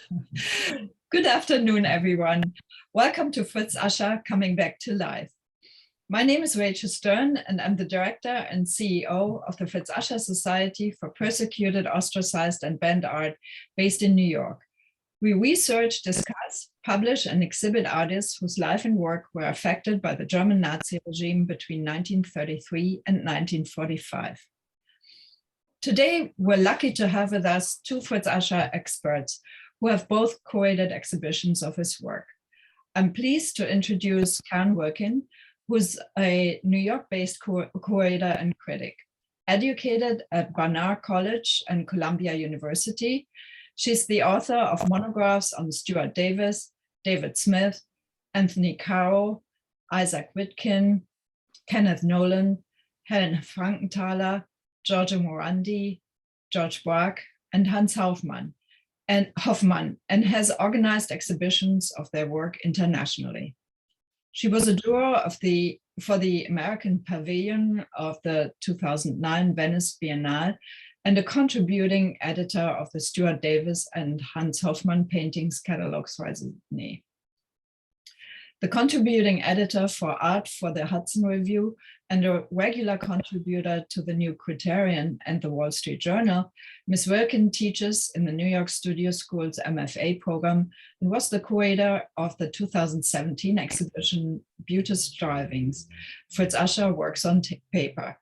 Good afternoon, everyone. Welcome to Fritz Ascher Coming Back to Life. My name is Rachel Stern, and I'm the director and CEO of the Fritz Ascher Society for Persecuted, Ostracized, and Banned Art based in New York. We research, discuss, publish, and exhibit artists whose life and work were affected by the German Nazi regime between 1933 and 1945. Today, we're lucky to have with us two Fritz Ascher experts who have both curated exhibitions of his work. I'm pleased to introduce Karen Wilkin, who's a New York-based curator and critic. Educated at Barnard College and Columbia University, she's the author of monographs on Stuart Davis, David Smith, Anthony Caro, Isaac Wilkin, Kenneth Nolan, Helen Frankenthaler, Giorgio Morandi, George Braque, and Hans Hoffmann, and has organized exhibitions of their work internationally. She was a juror for the American Pavilion of the 2009 Venice Biennale and a contributing editor of the Stuart Davis and Hans Hoffmann paintings catalogs raisonné. The contributing editor for art for the Hudson Review and a regular contributor to the New Criterion and the Wall Street Journal, Ms. Wilkin teaches in the New York Studio School's MFA program and was the curator of the 2017 exhibition Beauty Strivings, Fritz Ascher Works on Paper,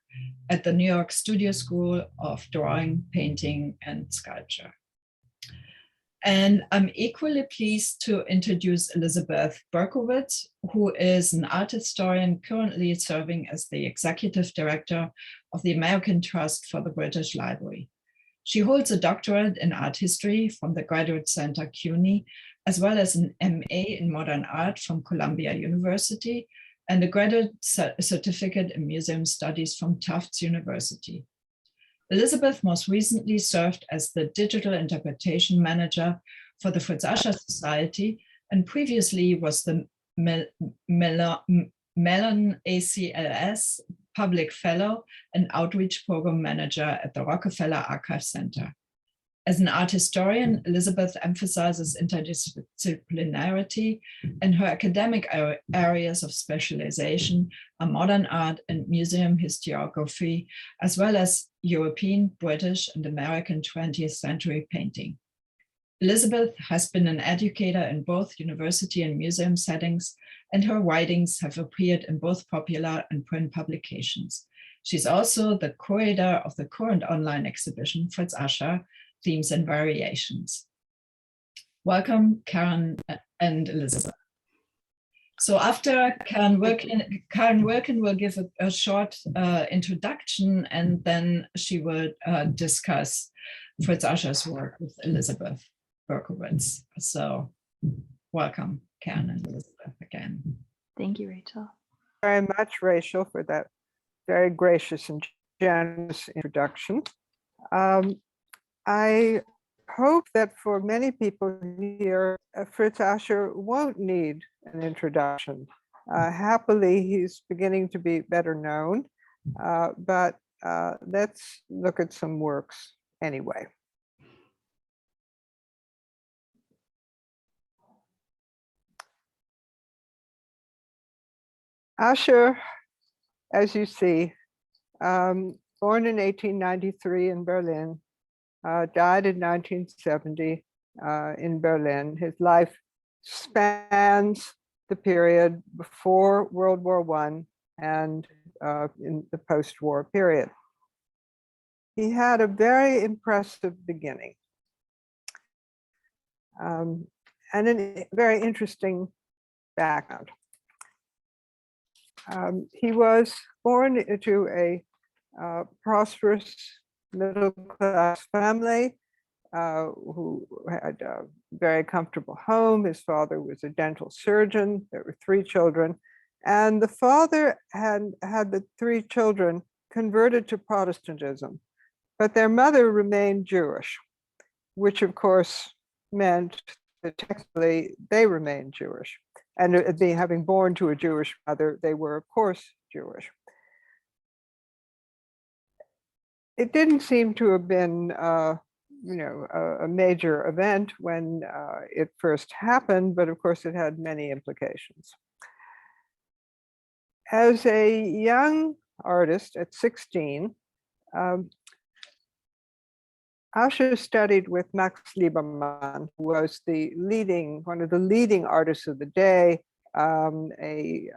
at the New York Studio School of Drawing, Painting, and Sculpture. And I'm equally pleased to introduce Elizabeth Berkowitz, who is an art historian currently serving as the executive director of the American Trust for the British Library. She holds a doctorate in art history from the Graduate Center CUNY, as well as an MA in modern art from Columbia University and a graduate certificate in museum studies from Tufts University. Elizabeth most recently served as the digital interpretation manager for the Fritz Ascher Society and previously was the Mellon ACLS Public Fellow and Outreach Program Manager at the Rockefeller Archive Center. As an art historian, Elizabeth emphasizes interdisciplinarity, and her academic areas of specialization are modern art and museum historiography, as well as European, British, and American 20th century painting. Elizabeth has been an educator in both university and museum settings, and her writings have appeared in both popular and print publications. She's also the curator of the current online exhibition, Fritz Ascher, Themes and Variations. Welcome, Karen and Elizabeth. So after Karen Wilkin will give a short introduction, and then she will discuss Fritz Ascher's work with Elizabeth Berkowitz. So welcome, Karen and Elizabeth, again. Thank you, Rachel. Very much, Rachel, for that very gracious and generous introduction. I hope that for many people here, Fritz Ascher won't need an introduction. Happily, he's beginning to be better known, but let's look at some works anyway. Ascher, as you see, born in 1893 in Berlin, died in 1970 in Berlin. His life spans the period before World War I and in the post-war period. He had a very impressive beginning and a very interesting background. He was born into a prosperous middle-class family who had a very comfortable home. His father was a dental surgeon. There were 3 children. And the father had the 3 children converted to Protestantism, but their mother remained Jewish, which of course meant that technically they remained Jewish. And having born to a Jewish mother, they were of course Jewish. It didn't seem to have been a major event when it first happened, but of course it had many implications. As a young artist at 16, Ascher studied with Max Liebermann, who was one of the leading artists of the day, a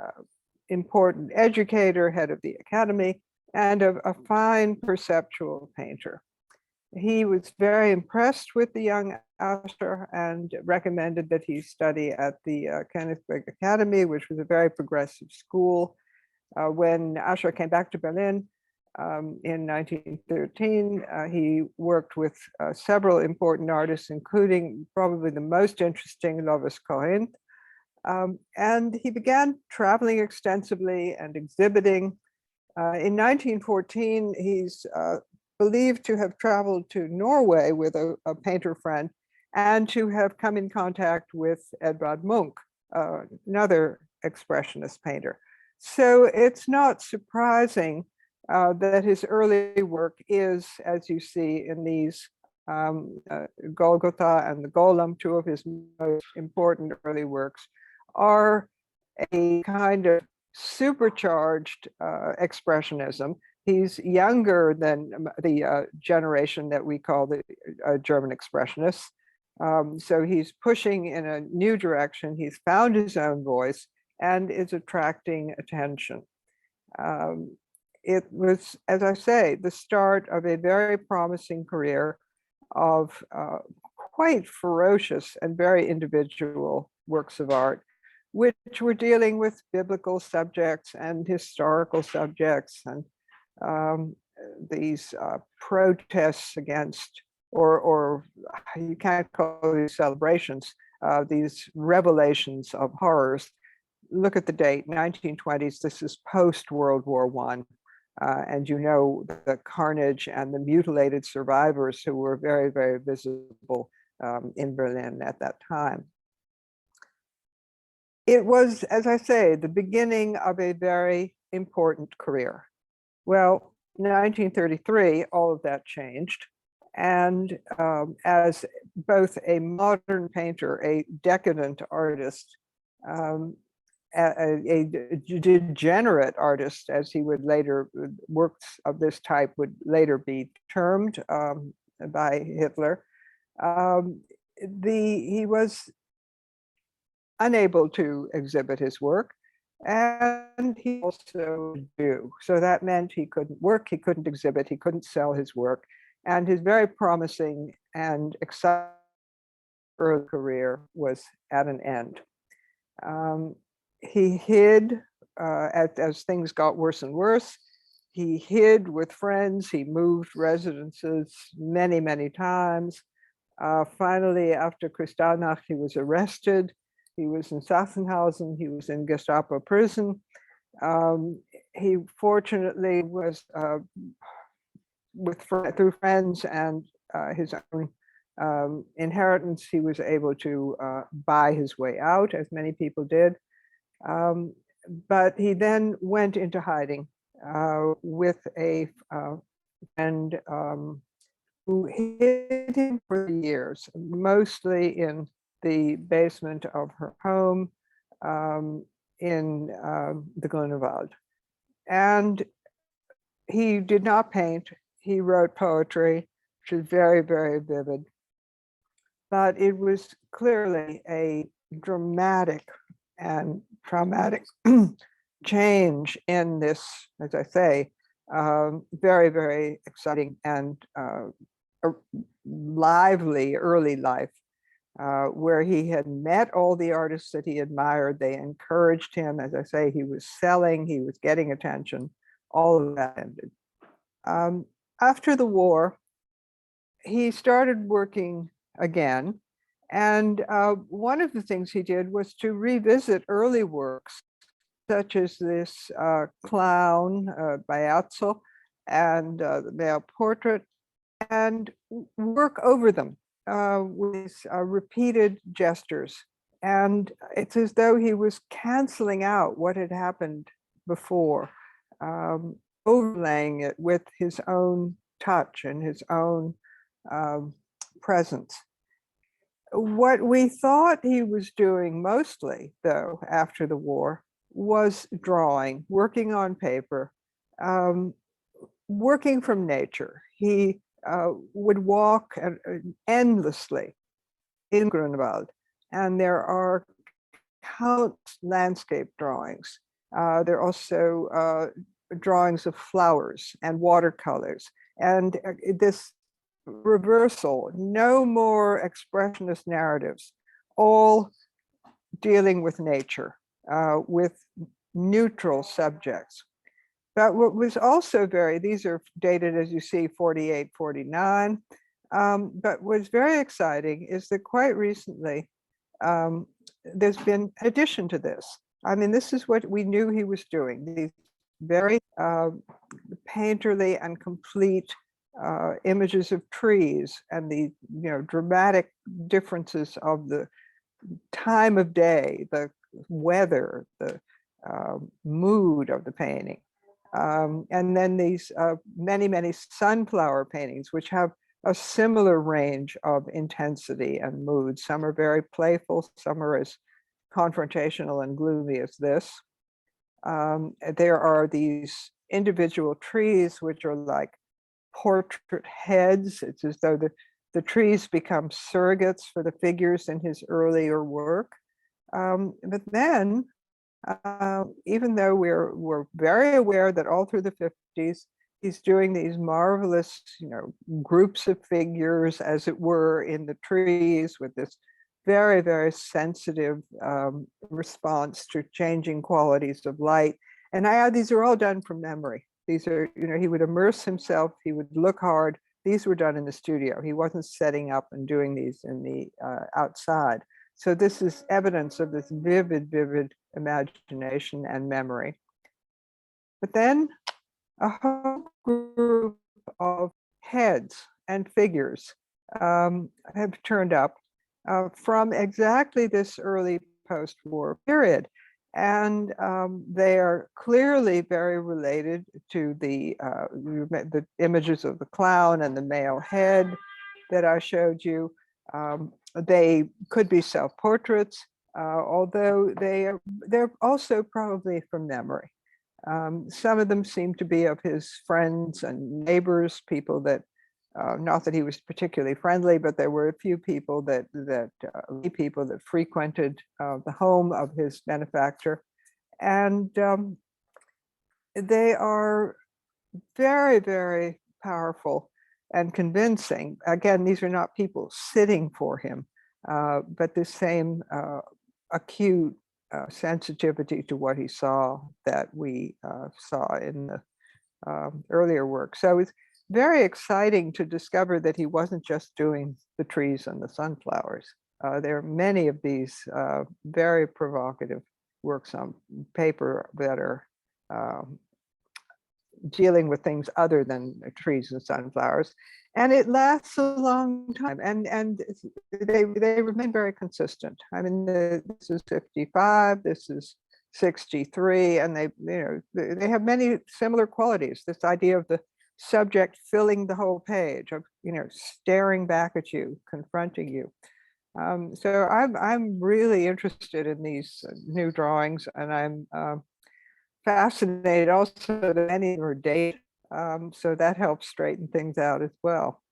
important educator, head of the academy, and a fine perceptual painter. He was very impressed with the young Ascher and recommended that he study at the Königsberg Academy, which was a very progressive school. When Ascher came back to Berlin in 1913, he worked with several important artists, including probably the most interesting, Lovis Corinth. And he began traveling extensively and exhibiting. In 1914, he's believed to have traveled to Norway with a painter friend and to have come in contact with Edvard Munch, another expressionist painter. So it's not surprising that his early work is, as you see in these Golgotha and the Golem, two of his most important early works, are a kind of supercharged expressionism. He's younger than the generation that we call the German expressionists. So he's pushing in a new direction. He's found his own voice and is attracting attention. It was, as I say, the start of a very promising career of quite ferocious and very individual works of art, which were dealing with biblical subjects and historical subjects and these protests against, or you can't call these celebrations, these revelations of horrors. Look at the date, 1920s, this is post-World War I. And you know the carnage and the mutilated survivors who were very, very visible in Berlin at that time. It was, as I say, the beginning of a very important career. Well, in 1933, all of that changed. And as both a modern painter, a decadent artist, a degenerate artist, as he would later, works of this type would later be termed by Hitler, he was unable to exhibit his work, and he also do. So that meant he couldn't work, he couldn't exhibit, he couldn't sell his work, and his very promising and exciting early career was at an end. He hid as things got worse and worse. He hid with friends. He moved residences many, many times. Finally, after Kristallnacht, he was arrested. He was in Sachsenhausen. He was in Gestapo prison. He fortunately was, through friends and his own inheritance, he was able to buy his way out, as many people did. But he then went into hiding with a friend who hid him for years, mostly in the basement of her home in the Grunewald. And he did not paint. He wrote poetry, which is very, very vivid. But it was clearly a dramatic and traumatic change in this, as I say, very, very exciting and lively early life, where he had met all the artists that he admired. They encouraged him. As I say, he was selling, he was getting attention, all of that ended. After the war, he started working again. And one of the things he did was to revisit early works, such as this clown by Atzel and the male portrait, and work over them with repeated gestures. And it's as though he was canceling out what had happened before, overlaying it with his own touch and his own presence. What we thought he was doing mostly, though, after the war, was drawing, working on paper, working from nature. He would walk endlessly in Grunewald, and there are countless landscape drawings. There are also drawings of flowers and watercolors, and this reversal, no more expressionist narratives, all dealing with nature, with neutral subjects. But what was also these are dated, as you see, 48, 49. But what's very exciting is that quite recently, there's been an addition to this. I mean, this is what we knew he was doing, these very painterly and complete images of trees and the dramatic differences of the time of day, the weather, the mood of the painting. And then these many sunflower paintings, which have a similar range of intensity and mood. Some are very playful, some are as confrontational and gloomy as this. There are these individual trees, which are like portrait heads. It's as though the trees become surrogates for the figures in his earlier work. But then, even though we're very aware that all through the 50s, he's doing these marvelous, groups of figures, as it were, in the trees with this very, very sensitive response to changing qualities of light. And these are all done from memory. These are, he would immerse himself, he would look hard. These were done in the studio. He wasn't setting up and doing these in the outside. So this is evidence of this vivid imagination and memory. But then a whole group of heads and figures have turned up from exactly this early post-war period. And they are clearly very related to the images of the clown and the male head that I showed you. They could be self-portraits, although they're also probably from memory. Some of them seem to be of his friends and neighbors, people that, not that he was particularly friendly, but there were a few people that frequented the home of his benefactor. And they are very, very powerful and convincing. Again, these are not people sitting for him, but the same acute sensitivity to what he saw that we saw in the earlier work. So it's very exciting to discover that he wasn't just doing the trees and the sunflowers. There are many of these very provocative works on paper that are dealing with things other than trees and sunflowers. And it lasts a long time, and they remain very consistent. I mean, this is 55, this is 63, and they have many similar qualities. This idea of the subject filling the whole page, of staring back at you, confronting you. So I'm really interested in these new drawings, and I'm fascinated also that many are dated. So that helps straighten things out as well.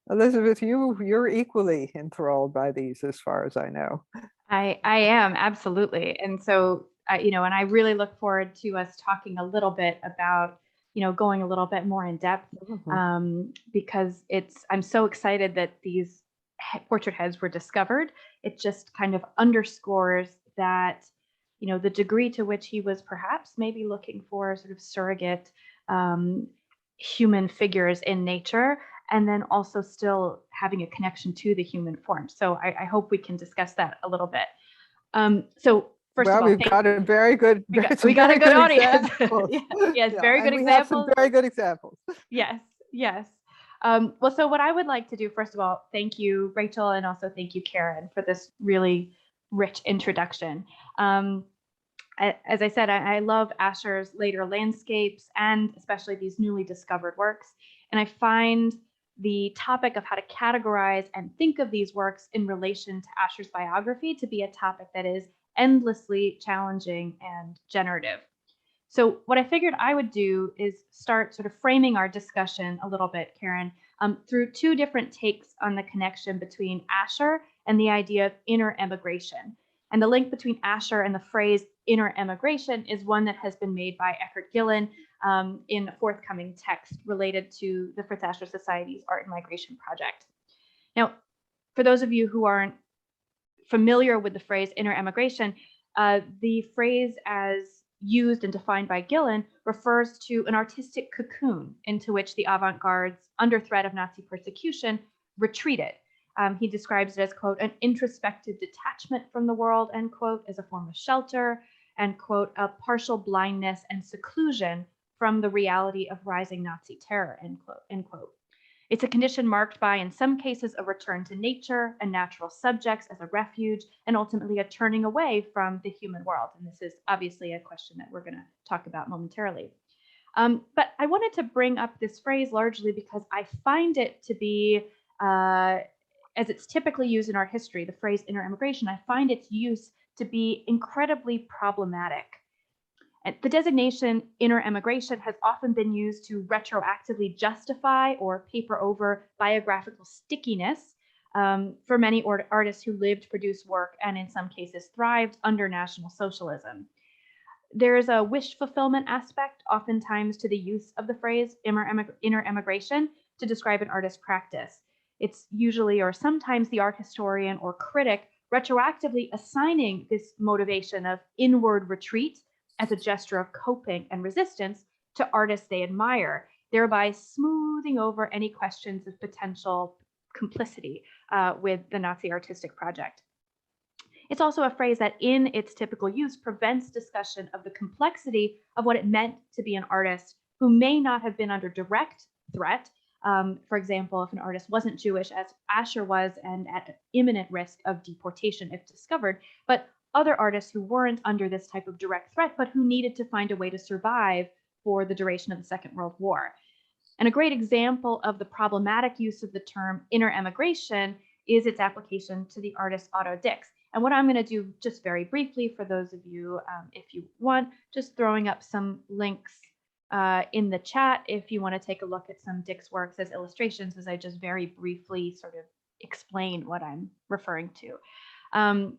Elizabeth, you're equally enthralled by these, as far as I know. I am, absolutely. And so, and I really look forward to us talking a little bit about, going a little bit more in depth, because I'm so excited that these portrait heads were discovered. It just kind of underscores that, the degree to which he was perhaps maybe looking for sort of surrogate human figures in nature, and then also still having a connection to the human form. So I hope we can discuss that a little bit. So first of all, we've got a very good, we got a good audience. Yes, yeah, very good examples. We have some very good examples. Yes. Well, so what I would like to do, first of all, thank you, Rachel, and also thank you, Karen, for this really rich introduction. As I said, I love Ascher's later landscapes and especially these newly discovered works. And I find the topic of how to categorize and think of these works in relation to Ascher's biography to be a topic that is endlessly challenging and generative. So what I figured I would do is start sort of framing our discussion a little bit, Karen, through two different takes on the connection between Ascher and the idea of inner emigration. And the link between Ascher and the phrase inner emigration is one that has been made by Eckhart Gillen in a forthcoming text related to the Fritz Ascher Society's Art and Migration project. Now, for those of you who aren't familiar with the phrase inner emigration, the phrase as used and defined by Gillen refers to an artistic cocoon into which the avant-gardes, under threat of Nazi persecution, retreated. He describes it as, quote, an introspective detachment from the world, end quote, as a form of shelter, and, quote, a partial blindness and seclusion from the reality of rising Nazi terror, end quote, end quote. It's a condition marked by, in some cases, a return to nature and natural subjects as a refuge, and ultimately a turning away from the human world. And this is obviously a question that we're going to talk about momentarily. But I wanted to bring up this phrase largely because I find it to be, as it's typically used in art history, the phrase inner emigration, I find its use to be incredibly problematic. And the designation inner emigration has often been used to retroactively justify or paper over biographical stickiness for many artists who lived, produced work, and in some cases thrived under National Socialism. There is a wish fulfillment aspect oftentimes to the use of the phrase inner emigration to describe an artist's practice. It's usually or sometimes the art historian or critic retroactively assigning this motivation of inward retreat as a gesture of coping and resistance to artists they admire, thereby smoothing over any questions of potential complicity with the Nazi artistic project. It's also a phrase that in its typical use prevents discussion of the complexity of what it meant to be an artist who may not have been under direct threat. For example, if an artist wasn't Jewish, as Ascher was, and at imminent risk of deportation if discovered, but other artists who weren't under this type of direct threat, but who needed to find a way to survive for the duration of the Second World War. And a great example of the problematic use of the term inner emigration is its application to the artist Otto Dix. And what I'm going to do just very briefly for those of you, if you want, just throwing up some links in the chat if you want to take a look at some Dix works as illustrations, as I just very briefly sort of explain what I'm referring to.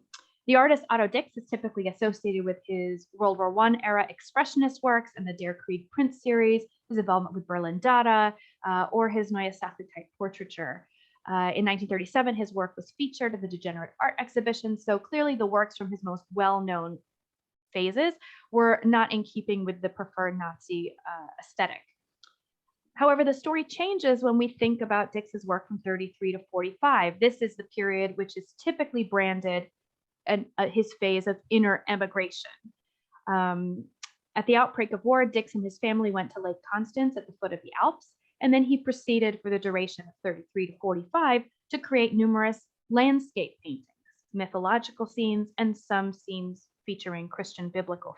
The artist Otto Dix is typically associated with his World War I era expressionist works and the Der Krieg print series, his involvement with Berlin Dada, or his Neue Sachlichkeit portraiture. In 1937, his work was featured at the Degenerate Art Exhibition, so clearly the works from his most well-known phases were not in keeping with the preferred Nazi aesthetic. However, the story changes when we think about Dix's work from 33 to 45. This is the period which is typically branded his phase of inner emigration. At the outbreak of war, Dix and his family went to Lake Constance at the foot of the Alps, and then he proceeded for the duration of 33 to 45 to create numerous landscape paintings, mythological scenes, and some scenes featuring Christian biblical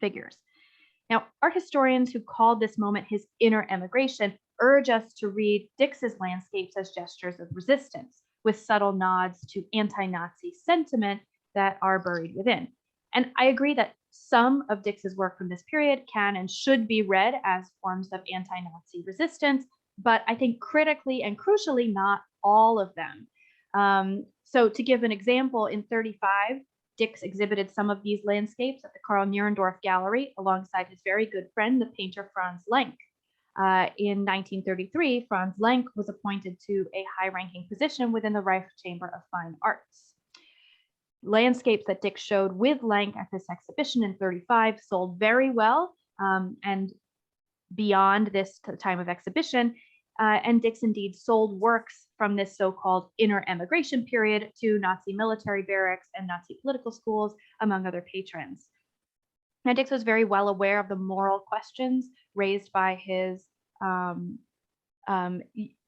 figures. Now, art historians who called this moment his inner emigration urge us to read Dix's landscapes as gestures of resistance, with subtle nods to anti-Nazi sentiment that are buried within. And I agree that some of Dix's work from this period can and should be read as forms of anti-Nazi resistance, but I think critically and crucially, not all of them. So to give an example, in 35, Dix exhibited some of these landscapes at the Karl Nierendorf Gallery alongside his very good friend, the painter Franz Lenk. In 1933, Franz Lenk was appointed to a high-ranking position within the Reich Chamber of Fine Arts. Landscapes that Dix showed with Lenk at this exhibition in 35 sold very well and beyond this time of exhibition. And Dix indeed sold works from this so-called inner emigration period to Nazi military barracks and Nazi political schools, among other patrons. Now, Dix was very well aware of the moral questions raised by his,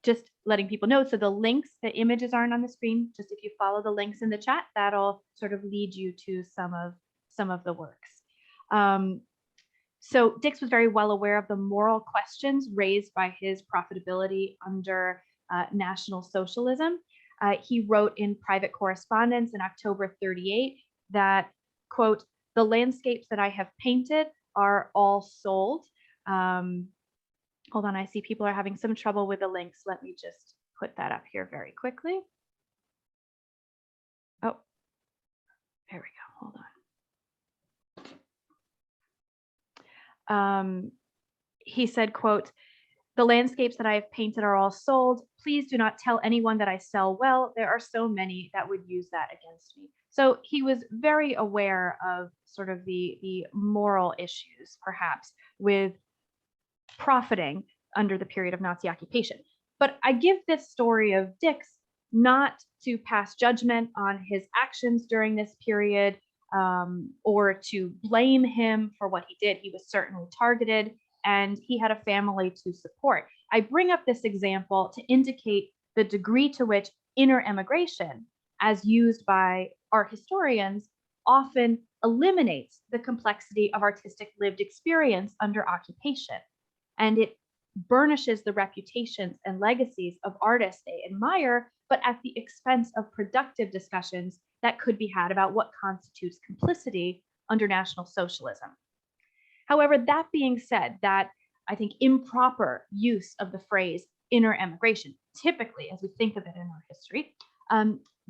just letting people know. So the links, the images aren't on the screen. Just if you follow the links in the chat, that'll sort of lead you to some of the works. So Dix was very well aware of the moral questions raised by his profitability under National Socialism. He wrote in private correspondence in October 38 that, quote, "The landscapes that I have painted are all sold." Hold on, I see people are having some trouble with the links. Let me just put that up here very quickly. Oh, there we go. Hold on. He said, quote, "The landscapes that I have painted are all sold. Please do not tell anyone that I sell well. There are so many that would use that against me." So he was very aware of sort of the moral issues, perhaps, with profiting under the period of Nazi occupation. But I give this story of Dick's not to pass judgment on his actions during this period, or to blame him for what he did. He was certainly targeted, and he had a family to support. I bring up this example to indicate the degree to which inner emigration, as used by art historians, often eliminates the complexity of artistic lived experience under occupation. And it burnishes the reputations and legacies of artists they admire, but at the expense of productive discussions that could be had about what constitutes complicity under National Socialism. However, that being said, that I think improper use of the phrase inner emigration, typically as we think of it in our history,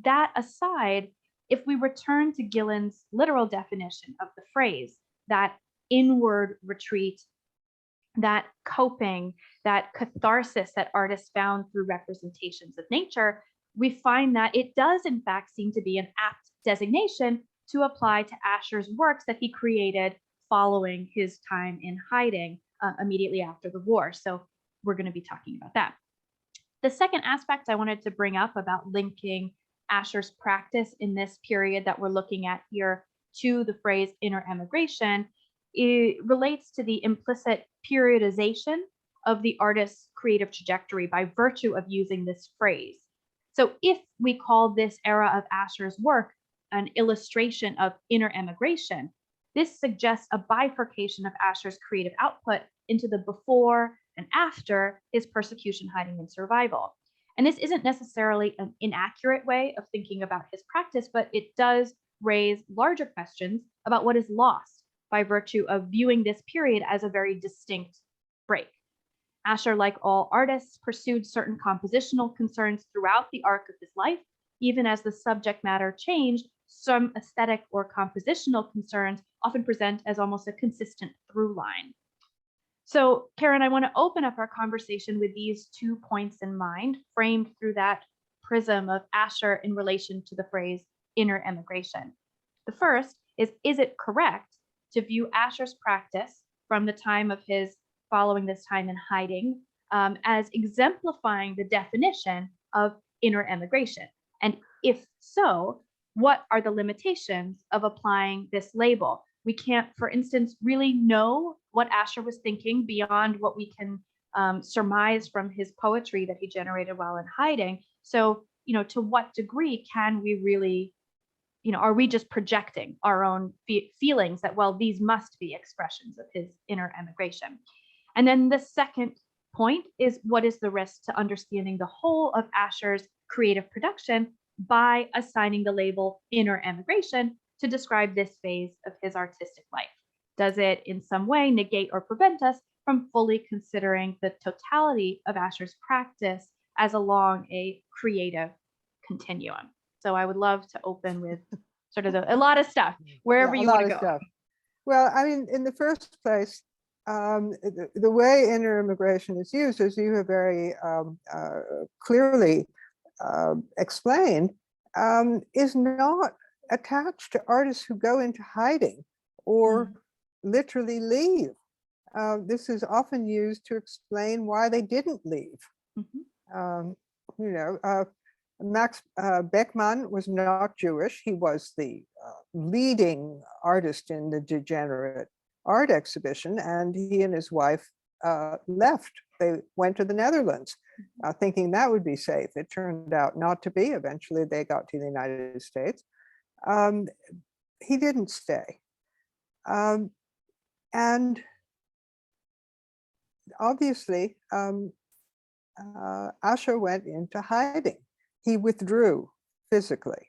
that aside, if we return to Gillen's literal definition of the phrase, that inward retreat, that coping, that catharsis that artists found through representations of nature, we find that it does in fact seem to be an apt designation to apply to Ascher's works that he created following his time in hiding immediately after the war. So we're going to be talking about that. The second aspect I wanted to bring up about linking Ascher's practice in this period that we're looking at here to the phrase inner emigration, it relates to the implicit periodization of the artist's creative trajectory by virtue of using this phrase. So if we call this era of Ascher's work an illustration of inner emigration, this suggests a bifurcation of Ascher's creative output into the before and after his persecution, hiding, and survival. And this isn't necessarily an inaccurate way of thinking about his practice, but it does raise larger questions about what is lost by virtue of viewing this period as a very distinct break. Ascher, like all artists, pursued certain compositional concerns throughout the arc of his life. Even as the subject matter changed, some aesthetic or compositional concerns often present as almost a consistent through line. So, Karen, I want to open up our conversation with these 2 points in mind, framed through that prism of Ascher in relation to the phrase inner emigration. The first is it correct to view Ascher's practice from the time of his following this time in hiding as exemplifying the definition of inner emigration? And if so, what are the limitations of applying this label? We can't, for instance, really know what Ascher was thinking beyond what we can surmise from his poetry that he generated while in hiding. So, to what degree can we really, are we just projecting our own feelings that, well, these must be expressions of his inner emigration? And then the second point is, what is the risk to understanding the whole of Ascher's creative production by assigning the label inner emigration to describe this phase of his artistic life? Does it in some way negate or prevent us from fully considering the totality of Ascher's practice as along a creative continuum? So I would love to open with sort of a lot of stuff, wherever you want to go. Stuff. Well, I mean, in the first place, the way inner immigration is used, as you have very clearly explained, is not attached to artists who go into hiding or literally leave. This is often used to explain why they didn't leave. Max Beckmann was not Jewish. He was the leading artist in the Degenerate art exhibition, and he and his wife left. They went to the Netherlands, thinking that would be safe. It turned out not to be. Eventually, they got to the United States. He didn't stay. And obviously, Ascher went into hiding. He withdrew physically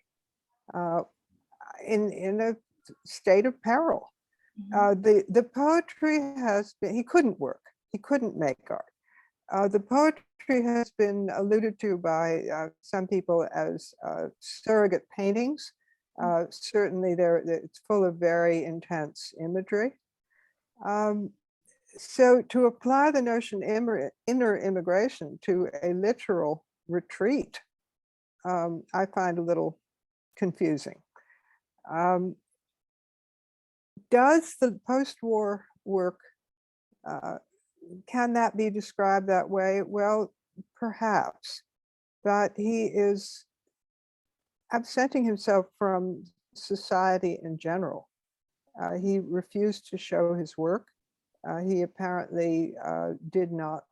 in a state of peril. The poetry has been, he couldn't work, he couldn't make art. The poetry has been alluded to by some people as surrogate paintings. Certainly it's full of very intense imagery. So to apply the notion inner immigration to a literal retreat, I find a little confusing. Does the post-war work, can that be described that way? Well, perhaps, but he is absenting himself from society in general. He refused to show his work. He apparently did not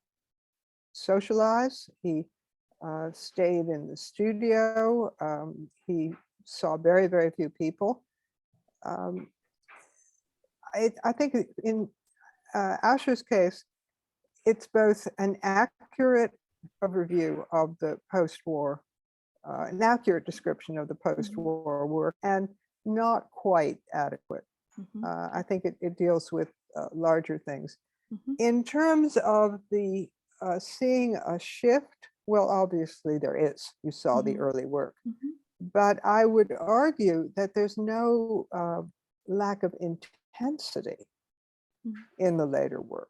socialize. He stayed in the studio. He saw very, very few people. I think in Ascher's case, it's both an accurate overview of the post-war, an accurate description of the post-war work, and not quite adequate. I think it deals with larger things. In terms of the seeing a shift, well, obviously there is. You saw the early work. But I would argue that there's no lack of intensity in the later work.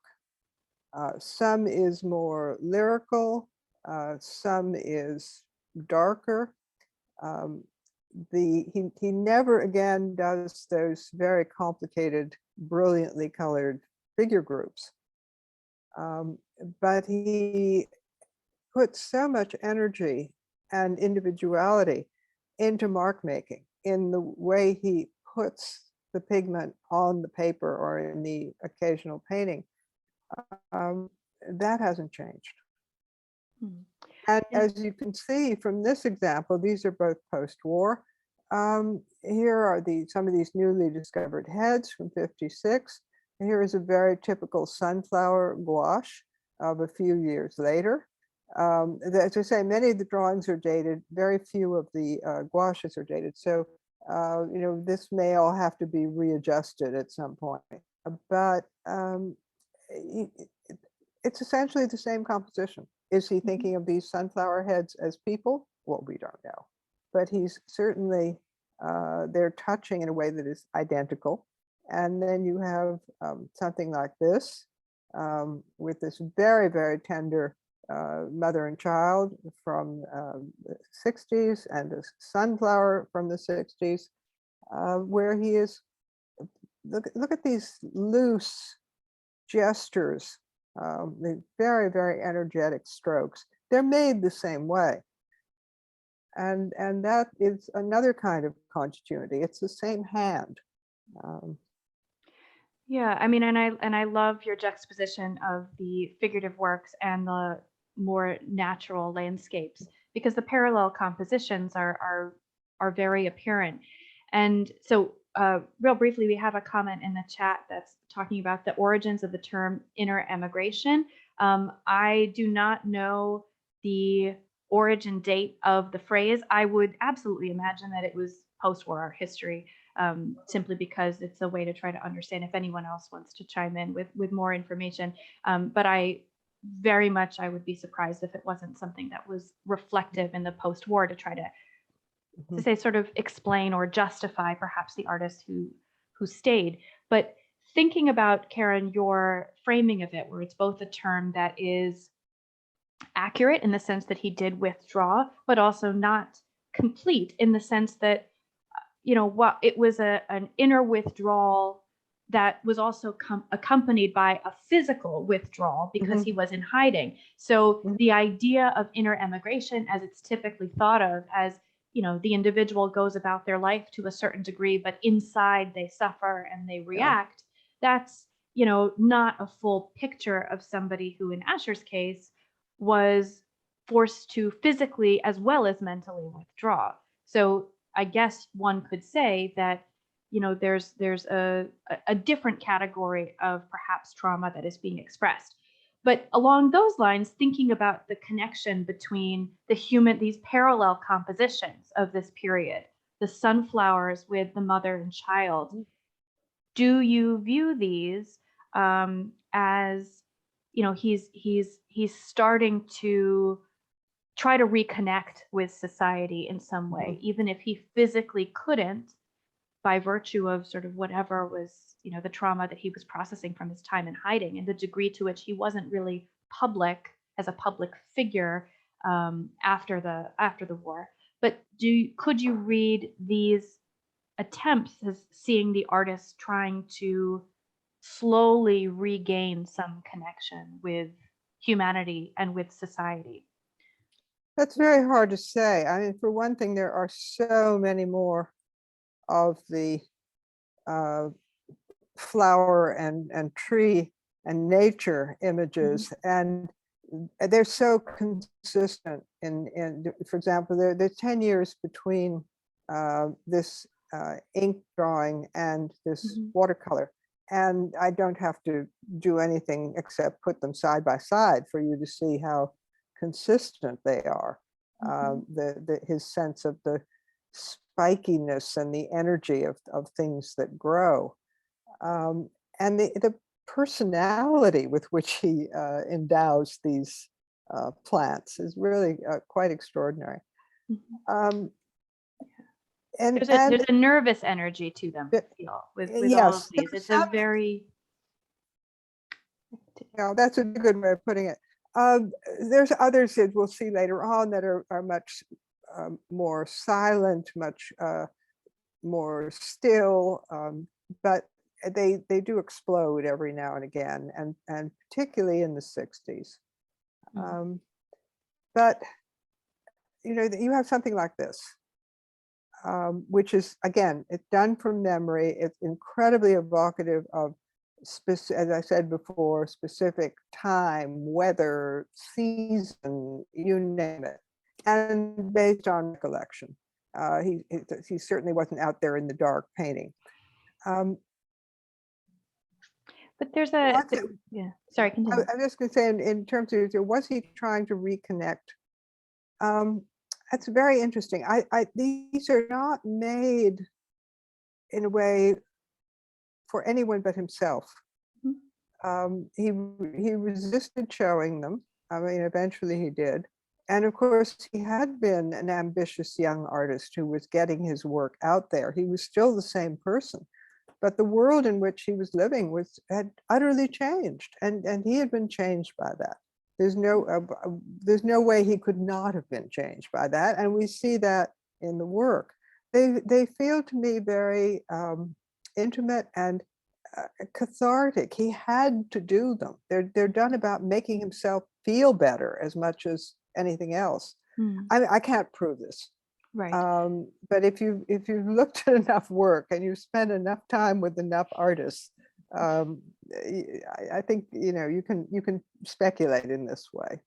Some is more lyrical, some is darker. He never again does those very complicated, brilliantly colored figure groups. But he puts so much energy and individuality into mark making in the way he puts the pigment on the paper or in the occasional painting. That hasn't changed. And as you can see from this example, these are both post-war. Here are some of these newly discovered heads from '56. Here is a very typical sunflower gouache of a few years later. As I say, many of the drawings are dated. Very few of the gouaches are dated. So, this may all have to be readjusted at some point. But it's essentially the same composition. Is he thinking of these sunflower heads as people? Well, we don't know. But he's certainly, they're touching in a way that is identical. And then you have something like this, with this very, very tender mother and child from the '60s and a sunflower from the '60s, where he is, look at these loose gestures, the very, very energetic strokes. They're made the same way. And that is another kind of continuity. It's the same hand. Yeah, I mean, and I love your juxtaposition of the figurative works and the more natural landscapes, because the parallel compositions are very apparent. And so real briefly, we have a comment in the chat that's talking about the origins of the term inner emigration. I do not know the origin date of the phrase. I would absolutely imagine that it was post-war art history, simply because it's a way to try to understand if anyone else wants to chime in with more information. But I would be surprised if it wasn't something that was reflective in the post-war to try to say sort of explain or justify perhaps the artists who stayed. But thinking about, Karen, your framing of it, where it's both a term that is accurate in the sense that he did withdraw, but also not complete in the sense that, what it was an inner withdrawal that was also accompanied by a physical withdrawal because he was in hiding. So the idea of inner emigration, as it's typically thought of as, the individual goes about their life to a certain degree, but inside they suffer and they react. That's, not a full picture of somebody who, in Ascher's case, was forced to physically as well as mentally withdraw. So I guess one could say that, there's a different category of perhaps trauma that is being expressed. But along those lines, thinking about the connection between these parallel compositions of this period, the sunflowers with the mother and child, do you view these as, he's starting to try to reconnect with society in some way, even if he physically couldn't, by virtue of sort of whatever was, the trauma that he was processing from his time in hiding, and the degree to which he wasn't really public as a public figure after the war. But could you read these attempts as seeing the artist trying to slowly regain some connection with humanity and with society? That's very hard to say. I mean, for one thing, there are so many more of the flower and tree and nature images, and they're so consistent. In for example, there 10 years between this ink drawing and this watercolor, and I don't have to do anything except put them side by side for you to see how consistent they are. His sense of the spikiness and the energy of things that grow, and the personality with which he endows these plants is really quite extraordinary. And there's a nervous energy to them, I feel, with yes, all of these. It's a very... Yeah, that's a good way of putting it. There's others that we'll see later on that are much more silent, much more still, but they do explode every now and again, and particularly in the 60s. But you have something like this, which is, again, it's done from memory. It's incredibly evocative of, as I said before, specific time, weather, season, you name it, and based on recollection. He certainly wasn't out there in the dark painting. But there's yeah, sorry, continue. I'm just going to say, in terms of, was he trying to reconnect? That's very interesting. These are not made in a way for anyone but himself. He resisted showing them. I mean, eventually he did. And of course, he had been an ambitious young artist who was getting his work out there. He was still the same person, but the world in which he was living had utterly changed, and he had been changed by that. There's no way he could not have been changed by that, and we see that in the work. They feel to me very intimate and cathartic. He had to do them. They're done about making himself feel better as much as anything else. I can't prove this, right? But if you've looked at enough work and you've spent enough time with enough artists, I think you can speculate in this way.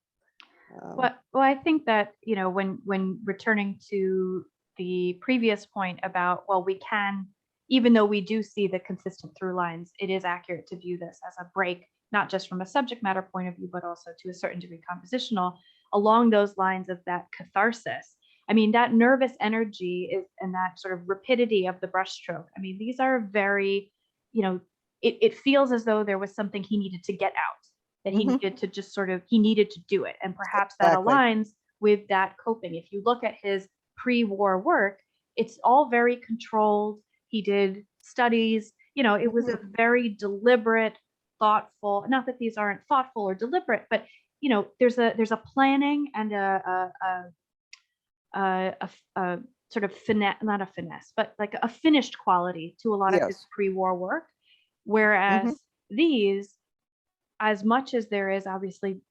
Well, I think that when returning to the previous point about, well, we can, even though we do see the consistent through lines, it is accurate to view this as a break, not just from a subject matter point of view, but also to a certain degree compositional, along those lines of that catharsis. I mean, that nervous energy is, and that sort of rapidity of the brushstroke. I mean, these are very, it feels as though there was something he needed to get out, that he needed to just he needed to do it. And perhaps that aligns with that coping. If you look at his pre-war work, it's all very controlled. He did studies, it was a very deliberate, thoughtful, not that these aren't thoughtful or deliberate, but there's a planning and a sort of finesse, not a finesse, but like a finished quality to a lot of his pre-war work. Whereas these, as much as there is obviously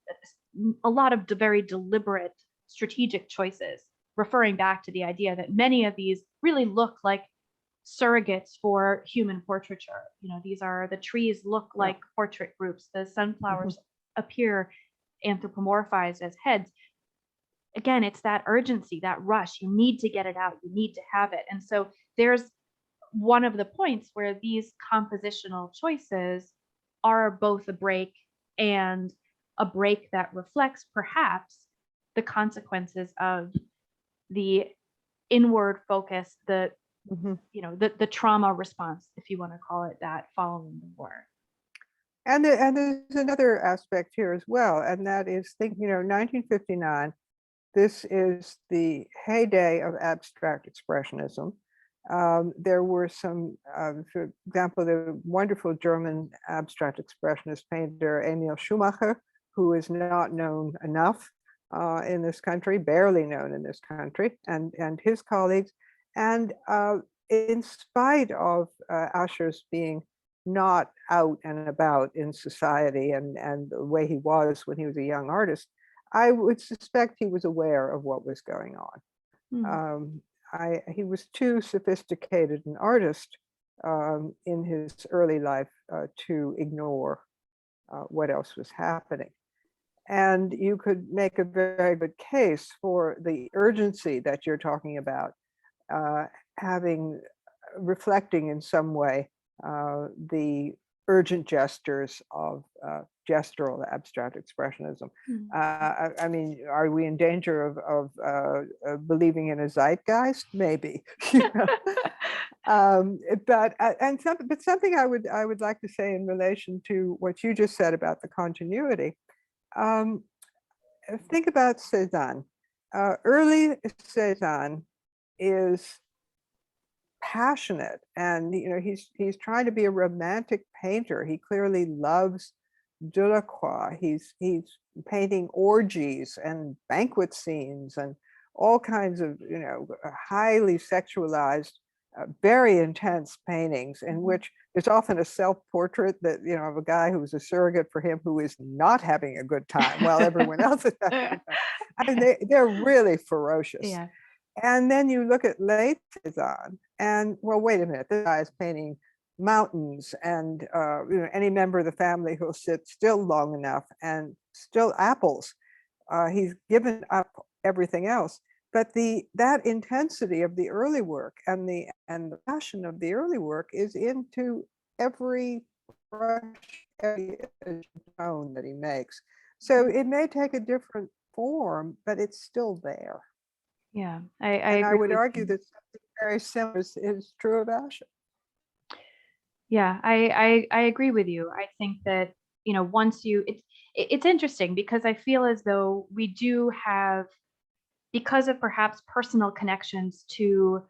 a lot of very deliberate strategic choices, referring back to the idea that many of these really look like surrogates for human portraiture. The trees look like portrait groups. The sunflowers appear anthropomorphized as heads. Again, it's that urgency, that rush. You need to get it out. You need to have it. And so there's one of the points where these compositional choices are both a break and a break that reflects perhaps the consequences of the inward focus, the the trauma response, if you want to call it that, following the war. And there's another aspect here as well, and that is, 1959, this is the heyday of abstract expressionism. There were some, for example, the wonderful German abstract expressionist painter Emil Schumacher, who is not known enough in this country, barely known in this country, and his colleagues. And in spite of Ascher's being not out and about in society and the way he was when he was a young artist, I would suspect he was aware of what was going on. He was too sophisticated an artist in his early life to ignore what else was happening. And you could make a very good case for the urgency that you're talking about, reflecting in some way the urgent gestures of gestural abstract expressionism. I mean, are we in danger of believing in a zeitgeist? Maybe. But something I would like to say in relation to what you just said about the continuity. Think about Cézanne. Early Cézanne is passionate, and he's trying to be a romantic painter. He clearly loves Delacroix. He's painting orgies and banquet scenes and all kinds of highly sexualized, very intense paintings, in which there's often a self-portrait that of a guy who's a surrogate for him, who is not having a good time while everyone else is having a good time. I mean, they're really ferocious. Yeah. And then you look at late Cézanne, and well, wait a minute, this guy is painting mountains and any member of the family who'll sit still long enough, and still apples. He's given up everything else. But that intensity of the early work and the passion of the early work is into every brush, every tone that he makes. So it may take a different form, but it's still there. Yeah, I would argue that something very similar is true of Ascher. Yeah, I agree with you. I think that once it's interesting, because I feel as though we do have, because of perhaps personal connections to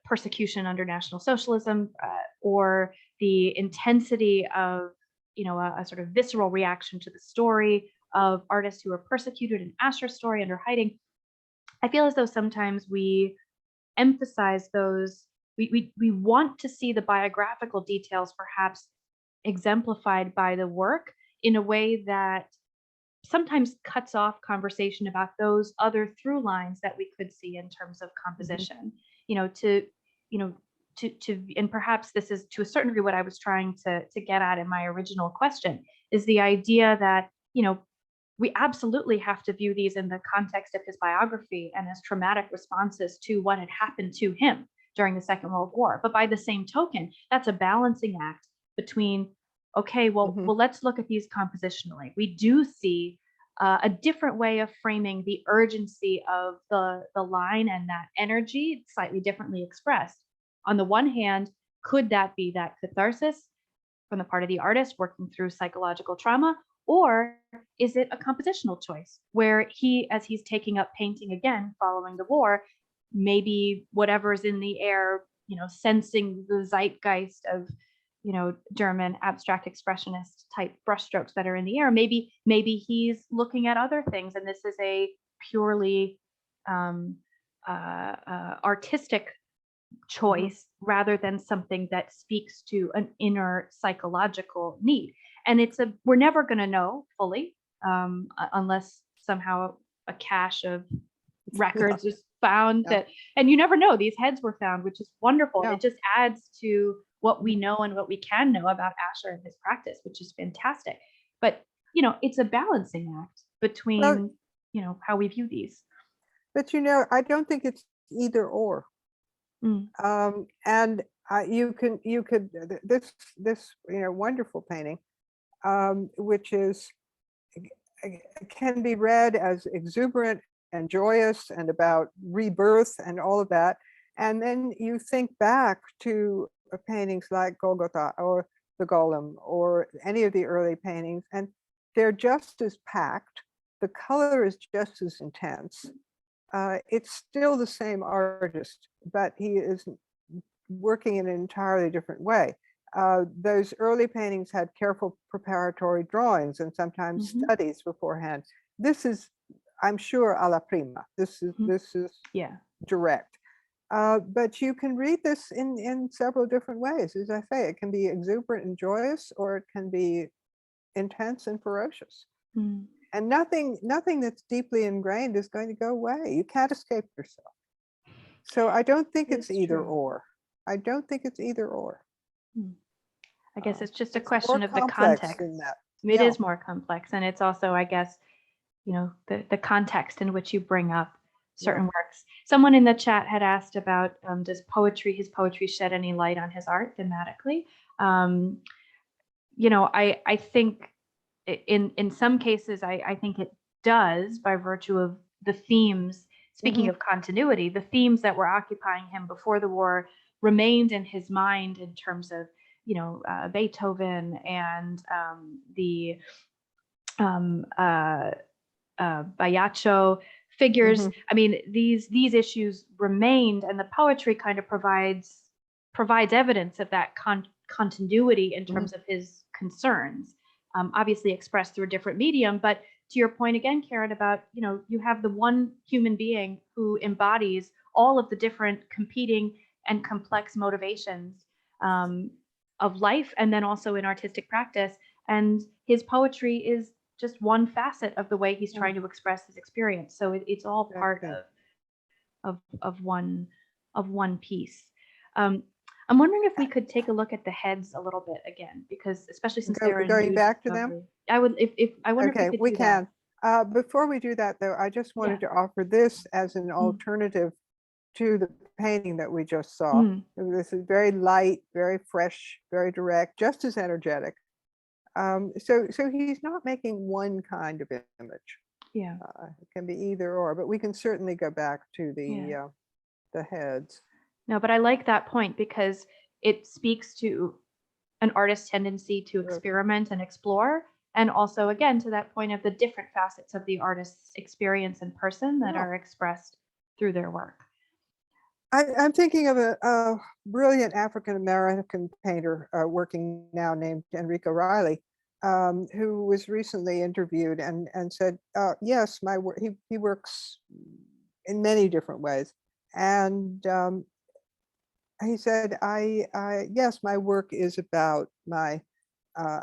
persecution under National Socialism, or the intensity of a sort of visceral reaction to the story of artists who are persecuted, in Ascher's story under hiding. I feel as though sometimes we emphasize those, we want to see the biographical details perhaps exemplified by the work in a way that sometimes cuts off conversation about those other through lines that we could see in terms of composition. And perhaps this is to a certain degree what I was trying to get at in my original question, is the idea that we absolutely have to view these in the context of his biography and as traumatic responses to what had happened to him during the Second World War. But by the same token, that's a balancing act between, okay, well, let's look at these compositionally. We do see a different way of framing the urgency of the line and that energy, slightly differently expressed. On the one hand, could that be that catharsis from the part of the artist working through psychological trauma? Or is it a compositional choice where as he's taking up painting again following the war, maybe whatever's in the air, sensing the zeitgeist of, German abstract expressionist type brushstrokes that are in the air, maybe he's looking at other things, and this is a purely artistic choice rather than something that speaks to an inner psychological need. And we're never going to know fully unless somehow a cache of records is found and you never know, these heads were found, which is wonderful. And it just adds to what we know and what we can know about Ascher and his practice, which is fantastic. But it's a balancing act between how we view these. But I don't think it's either or. And you could this wonderful painting which is can be read as exuberant and joyous and about rebirth and all of that. And then you think back to paintings like Golgotha or the Golem or any of the early paintings, and they're just as packed. The color is just as intense. It's still the same artist, but he is working in an entirely different way. Those early paintings had careful preparatory drawings and sometimes studies beforehand. This is, I'm sure, alla prima. This is direct. But you can read this in several different ways. As I say, it can be exuberant and joyous, or it can be intense and ferocious. And nothing that's deeply ingrained is going to go away. You can't escape yourself. So I don't think it's either or. I don't think it's either or. I guess it's just a question of the context. It is more complex, and it's also, I guess, the context in which you bring up certain works. Someone in the chat had asked about does his poetry shed any light on his art thematically? I think in some cases I think it does, by virtue of the themes. Speaking of continuity, the themes that were occupying him before the war remained in his mind in terms of Beethoven and the Gouache figures. I mean, these issues remained, and the poetry kind of provides evidence of that continuity in terms of his concerns, obviously expressed through a different medium. But to your point again, Karen, about you have the one human being who embodies all of the different competing and complex motivations of life, and then also in artistic practice, and his poetry is just one facet of the way he's trying to express his experience. So it's all part of one piece. I'm wondering if we could take a look at the heads a little bit again, because especially since they're going back to them. I would, if I wonder if we could do that. Before we do that, though, I just wanted to offer this as an alternative to the painting that we just saw. This is very light, very fresh, very direct, just as energetic. So he's not making one kind of image. It can be either or, but we can certainly go back to the heads. No, but I like that point, because it speaks to an artist's tendency to experiment and explore, and also again to that point of the different facets of the artist's experience and person that are expressed through their work. I'm thinking of a brilliant African-American painter working now named Enrico Riley, who was recently interviewed and said, yes, my work, he works in many different ways. And he said, yes, my work is about my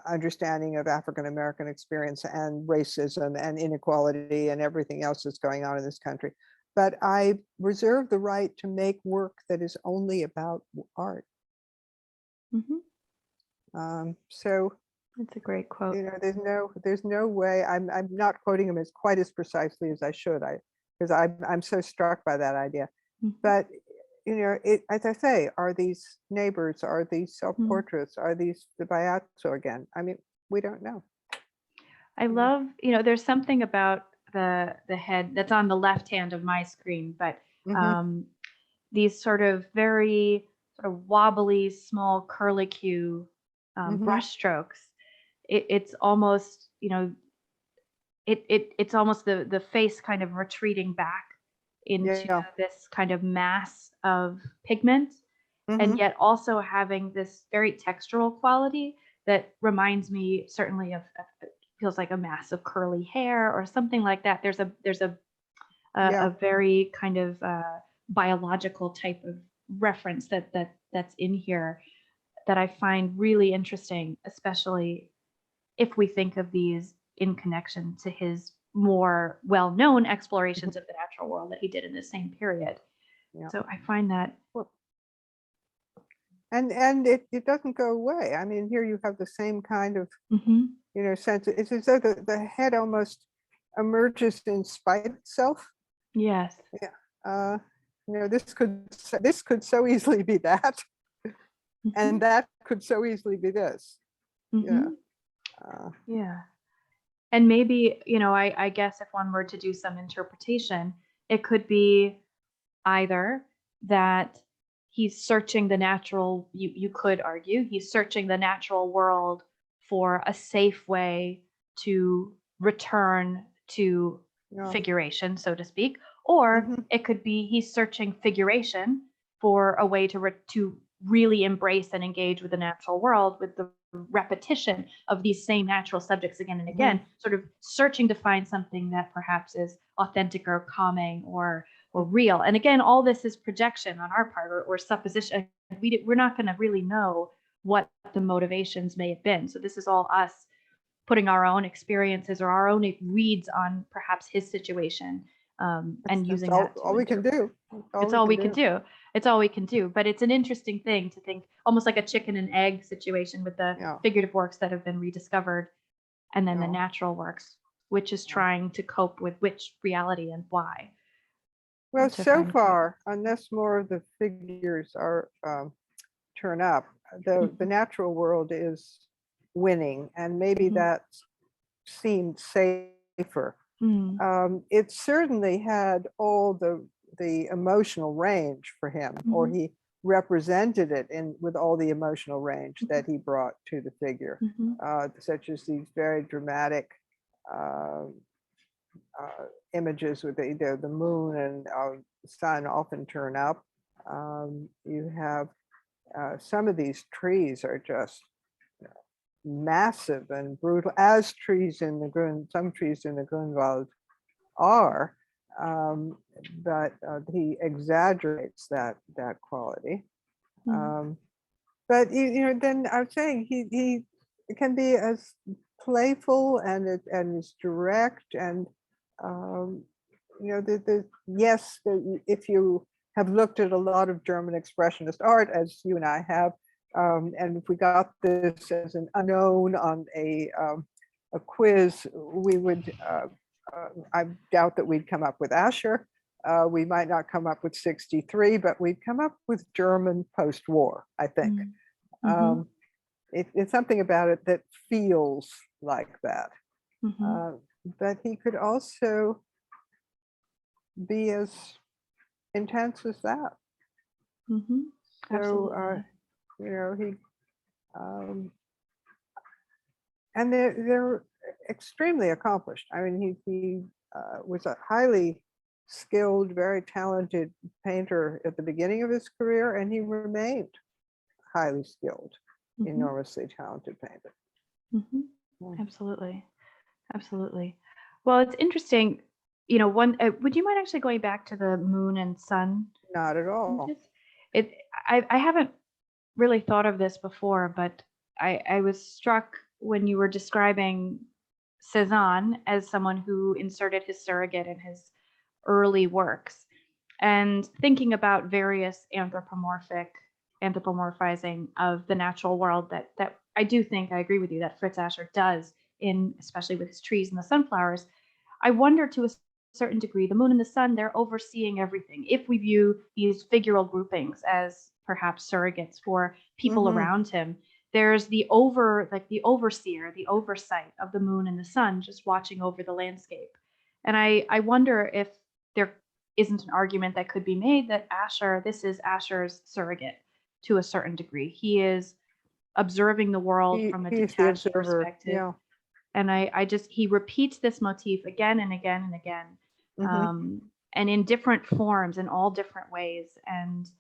understanding of African-American experience and racism and inequality and everything else that's going on in this country. But I reserve the right to make work that is only about art. So that's a great quote. There's no way. I'm not quoting him as quite as precisely as I should. Because I'm so struck by that idea. But as I say, are these neighbors? Are these self-portraits? Are these the Gouache again? I mean, we don't know. I love, there's something about the head that's on the left hand of my screen, but these sort of very sort of wobbly, small curlicue brush strokes. It's almost, it's almost the face kind of retreating back into this kind of mass of pigment, and yet also having this very textural quality that reminds me certainly of feels like a mass of curly hair or something like that. There's a very kind of biological type of reference that's in here that I find really interesting, especially if we think of these in connection to his more well-known explorations of the natural world that he did in the same period. So I find that, and it doesn't go away. I mean, here you have the same kind of sense. It's as though the head almost emerges in spite of itself. Yes. This could so easily be that, and that could so easily be this. Yeah. And maybe, I guess if one were to do some interpretation, it could be either that he's searching the natural, you could argue, he's searching the natural world for a safe way to return to Yeah. figuration, so to speak, or Mhm. it could be he's searching figuration for a way to really embrace and engage with the natural world, with the repetition of these same natural subjects again and again, sort of searching to find something that perhaps is authentic or calming or real. And again, all this is projection on our part or supposition. We're not going to really know what the motivations may have been. So this is all us putting our own experiences or our own reads on perhaps his situation, and using that. All we can do. It's all we can do. It's all we can do. But it's an interesting thing to think, almost like a chicken and egg situation with the figurative works that have been rediscovered, and then the natural works, which is trying to cope with which reality and why. Well, so far, unless more of the figures are turn up, the natural world is winning, and maybe that seemed safer. It certainly had all the emotional range for him, or he represented it with all the emotional range that he brought to the figure, such as these very dramatic images with the moon and the sun often turn up. You have some of these trees are just massive and brutal, as trees in the some trees in the Grunewald are, but he exaggerates that quality. But then I'm saying he can be as playful and as direct, and yes, if you have looked at a lot of German expressionist art, as you and I have, and if we got this as an unknown on a quiz, we would, I doubt that we'd come up with Ascher. We might not come up with 63, but we'd come up with German post-war, I think. It's something about it that feels like that. But he could also be as intense as that. So, he, and they're extremely accomplished. I mean, he was a highly skilled, very talented painter at the beginning of his career, and he remained highly skilled, enormously talented painter. Absolutely. Absolutely. Well, it's interesting, would you mind actually going back to the moon and sun? Not at all. I haven't really thought of this before, but I was struck when you were describing Cézanne as someone who inserted his surrogate in his early works, and thinking about various anthropomorphizing of the natural world that I do think, I agree with you, that Fritz Ascher does, especially with his trees and the sunflowers. I wonder, to a certain degree, the moon and the sun, they're overseeing everything. If we view these figural groupings as perhaps surrogates for people around him, there's the overseer, the oversight of the moon and the sun just watching over the landscape. And I wonder if there isn't an argument that could be made that this is Ascher's surrogate to a certain degree. He is observing the world from a detached perspective. Yeah. And he repeats this motif again and again and again, and in different forms, in all different ways. And,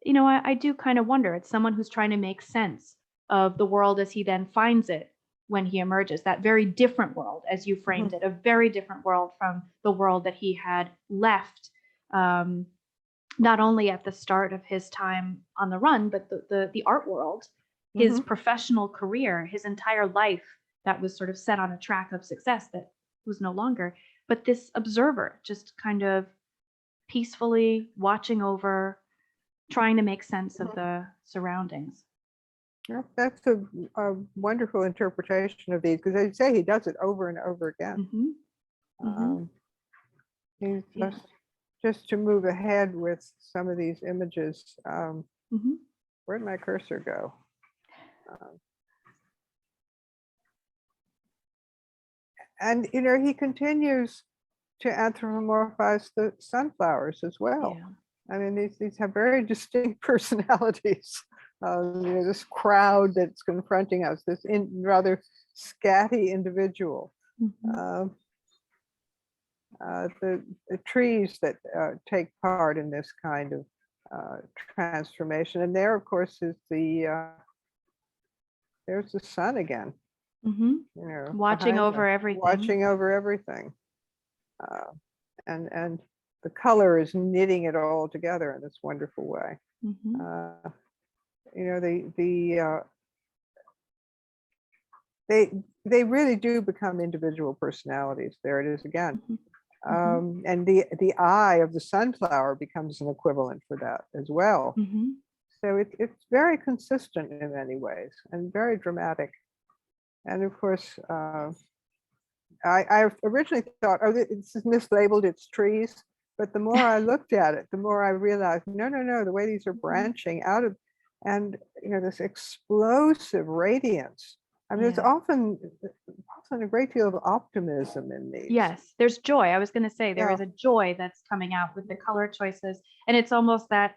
I do kind of wonder, it's someone who's trying to make sense of the world as he then finds it when he emerges, that very different world, as you framed it, a very different world from the world that he had left, not only at the start of his time on the run, but the art world, his professional career, his entire life that was sort of set on a track of success that was no longer, but this observer just kind of peacefully watching over, trying to make sense of the surroundings. Yeah, that's a wonderful interpretation of these, because as you say, he does it over and over again. He's just to move ahead with some of these images. Where'd my cursor go? And he continues to anthropomorphize the sunflowers as well. Yeah. I mean, these have very distinct personalities. This crowd that's confronting us, this rather scatty individual. Mm-hmm. The trees that take part in this kind of transformation. And there, of course, is there's the sun again. Mm-hmm. Watching over everything. Watching over everything. And the color is knitting it all together in this wonderful way. Mm-hmm. They really do become individual personalities. There it is again. Mm-hmm. And the eye of the sunflower becomes an equivalent for that as well. Mm-hmm. So it's very consistent in many ways and very dramatic. And of course, I originally thought, oh, this is mislabeled, it's trees. But the more I looked at it, the more I realized, no, the way these are branching out of, and this explosive radiance. I mean, there's often a great deal of optimism in these. Yes, there's joy. I was going to say there is a joy that's coming out with the color choices, and it's almost that,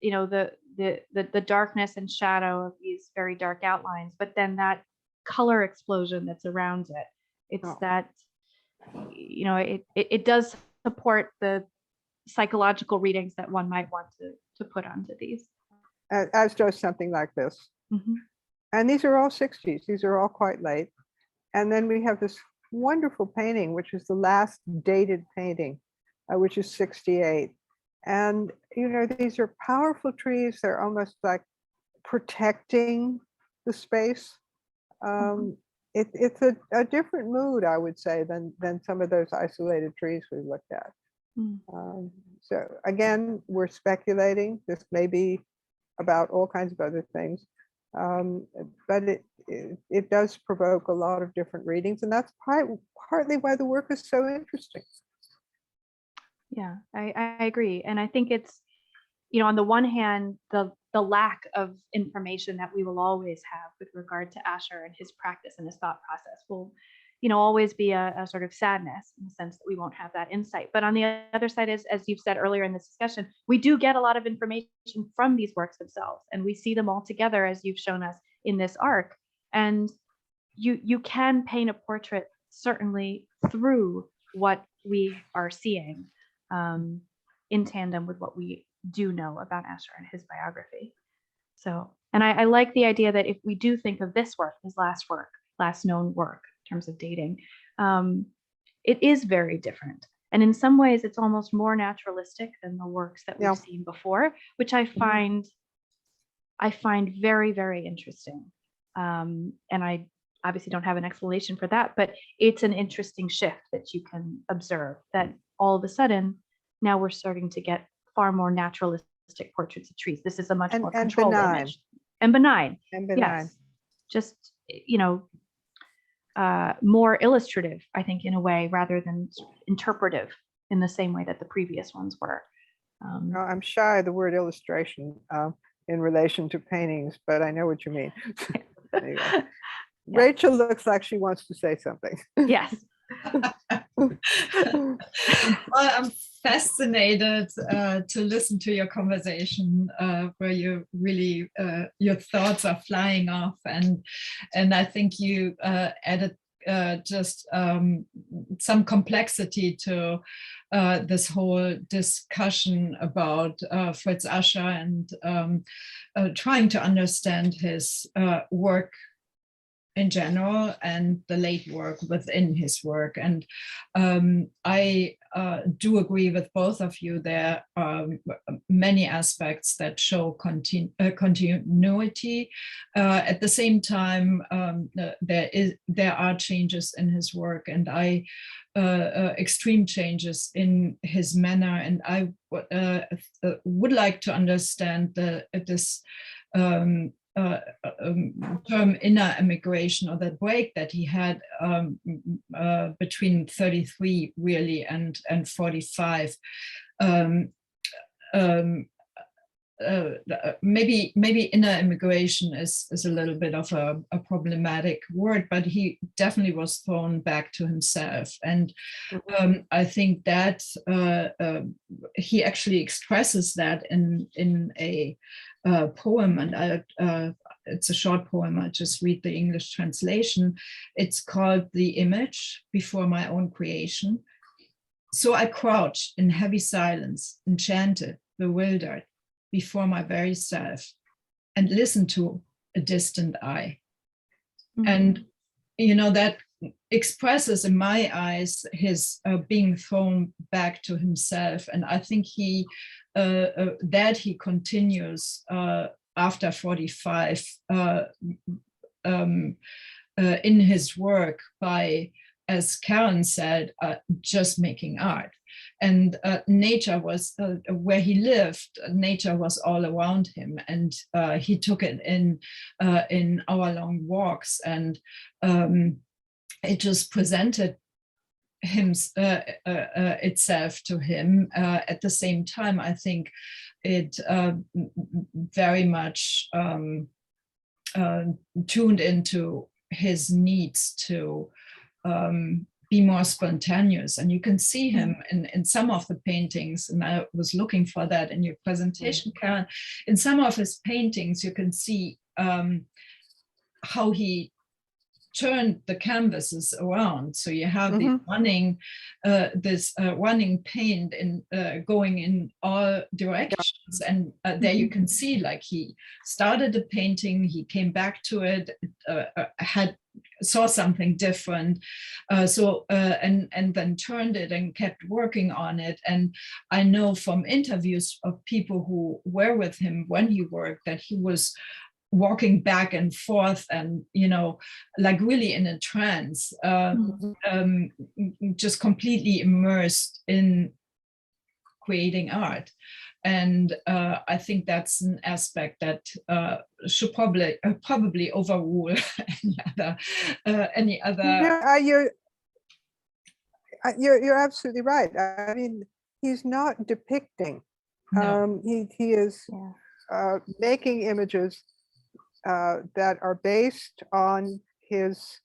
the darkness and shadow of these very dark outlines, but then that color explosion that's around it. It's that, it does support the psychological readings that one might want to put onto these. As does something like this. Mm-hmm. And these are all 60s. These are all quite late. And then we have this wonderful painting, which is the last dated painting, which is 68. And, these are powerful trees. They're almost like protecting the space. It's a different mood, I would say, than some of those isolated trees we looked at. So again, we're speculating. This may be about all kinds of other things, but it does provoke a lot of different readings, and that's partly why the work is so interesting. Yeah, I agree, and I think it's, on the one hand, the lack of information that we will always have with regard to Ascher and his practice and his thought process will, always be a sort of sadness in the sense that we won't have that insight. But on the other side, as you've said earlier in this discussion, we do get a lot of information from these works themselves, and we see them all together as you've shown us in this arc. And you can paint a portrait certainly through what we are seeing, in tandem with what we do know about Ascher and his biography. So, and I like the idea that if we do think of this work, his last known work in terms of dating, it is very different. And in some ways, it's almost more naturalistic than the works that we've seen before, which I find very, very interesting. And I obviously don't have an explanation for that, but it's an interesting shift that you can observe, that all of a sudden, now we're starting to get far more naturalistic portraits of trees. This is a much more controlled image. And benign. Yes. Just, more illustrative, I think, in a way, rather than interpretive in the same way that the previous ones were. I'm shy of the word illustration in relation to paintings, but I know what you mean. Anyway. Yeah. Rachel looks like she wants to say something. Yes. Well, I'm fascinated to listen to your conversation, where you really your thoughts are flying off, and I think you added just some complexity to this whole discussion about Fritz Ascher and trying to understand his work in general and the late work within his work. And I do agree with both of you. There are many aspects that show continuity. At the same time, there are changes in his work, and extreme changes in his manner. And I would like to understand this term inner emigration, or that break that he had between 33 really and 45. maybe inner immigration is a little bit of a problematic word, but he definitely was thrown back to himself. And I think that he actually expresses that in a poem, and it's a short poem. I just read the English translation. It's called "The Image Before My Own Creation." So I crouched in heavy silence, enchanted, bewildered, before my very self, and listened to a distant I. And, you know, that expresses in my eyes his being thrown back to himself. And I think he continues after 45 in his work by, as Karen said, just making art. And nature was where he lived. Nature was all around him, and he took it in hour-long walks, and it just presented itself to him. At the same time, I think it very much tuned into his needs to be more spontaneous. And you can see him in some of the paintings, and I was looking for that in your presentation, Karen. In some of his paintings, you can see how he turned the canvases around. So you have the running paint in going in all directions, and there you can see, like, he started the painting, he came back to it, saw something different, and then turned it and kept working on it. And I know from interviews of people who were with him when he worked that he was walking back and forth, and, you know, like really in a trance, just completely immersed in creating art. And I think that's an aspect that should probably overrule any other. No, you're absolutely right. I mean, he's not depicting. No. He is making images that are based on his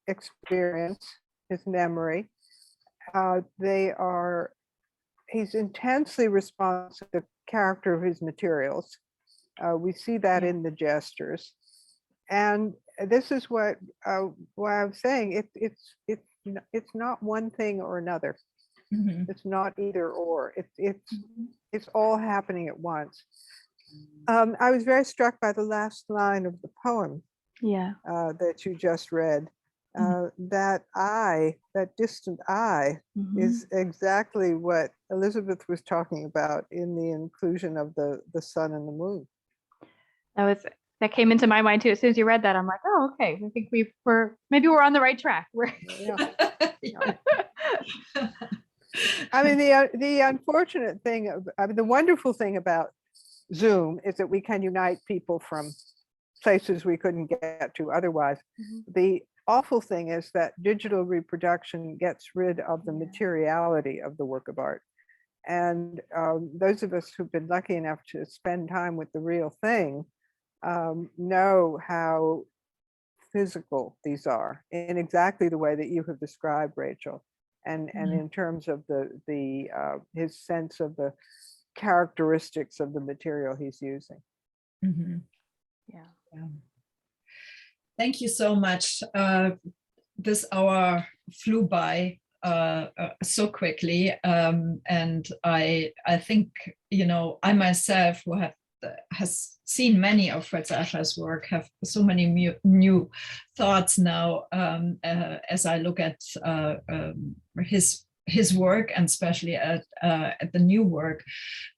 experience, his memory. He's intensely responsive to the character of his materials. We see that in the gestures. And this is what I'm saying. It's not one thing or another. It's not either or. It's all happening at once. I was very struck by the last line of the poem that you just read. That distant I, is exactly what Elizabeth was talking about in the inclusion of the sun and the moon. That came into my mind too. As soon as you read that, I'm like, oh, okay. I think maybe we're on the right track. I mean, the unfortunate thing, the wonderful thing about Zoom is that we can unite people from places we couldn't get to otherwise. The awful thing is that digital reproduction gets rid of the materiality of the work of art. And those of us who've been lucky enough to spend time with the real thing know how physical these are in exactly the way that you have described, Rachel. And in terms of his sense of the characteristics of the material he's using. Thank you so much. This hour flew by so quickly, and I think, you know, I myself, who has seen many of Fritz Ascher's work, have so many new thoughts now as I look at his work, and especially at the new work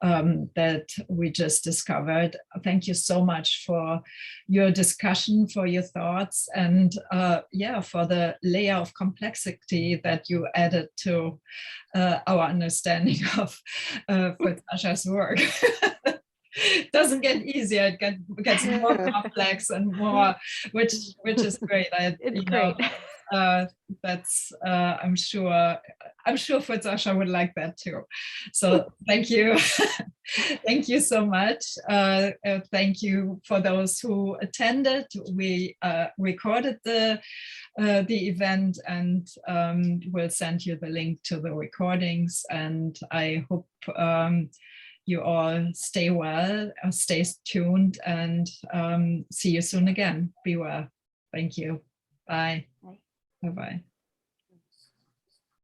that we just discovered. Thank you so much for your discussion, for your thoughts, and for the layer of complexity that you added to our understanding of Fritz Ascher's work. It doesn't get easier, it gets more complex and more, which is great. It's great. That's I'm sure I'm sure Fritz Ascher would like that too. So thank you. Thank you so much. Thank you for those who attended. We recorded the event, and we'll send you the link to the recordings. And I hope you all stay well, stay tuned, and see you soon again. Be well. Thank you. Bye. Bye. Bye-bye.